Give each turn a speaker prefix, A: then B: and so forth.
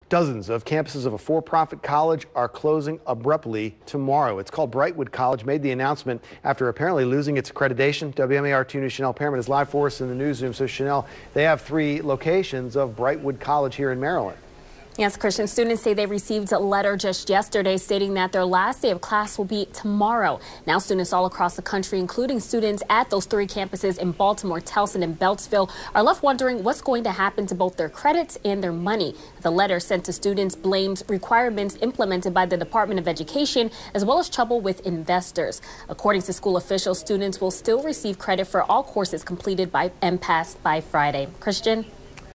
A: Dozens of campuses of a for-profit college are closing abruptly tomorrow. It's called Brightwood College, made the announcement after apparently losing its accreditation. WMAR2 News' Chanel Pearman is live for us in the newsroom. So Chanel, they have 3 locations of Brightwood College here in Maryland.
B: Yes, Christian, students say they received a letter just yesterday stating that their last day of class will be tomorrow. Now students all across the country, including students at those 3 campuses in Baltimore, Towson, and Beltsville, are left wondering what's going to happen to both their credits and their money. The letter sent to students blames requirements implemented by the Department of Education, as well as trouble with investors. According to school officials, students will still receive credit for all courses completed by and passed by Friday. Christian?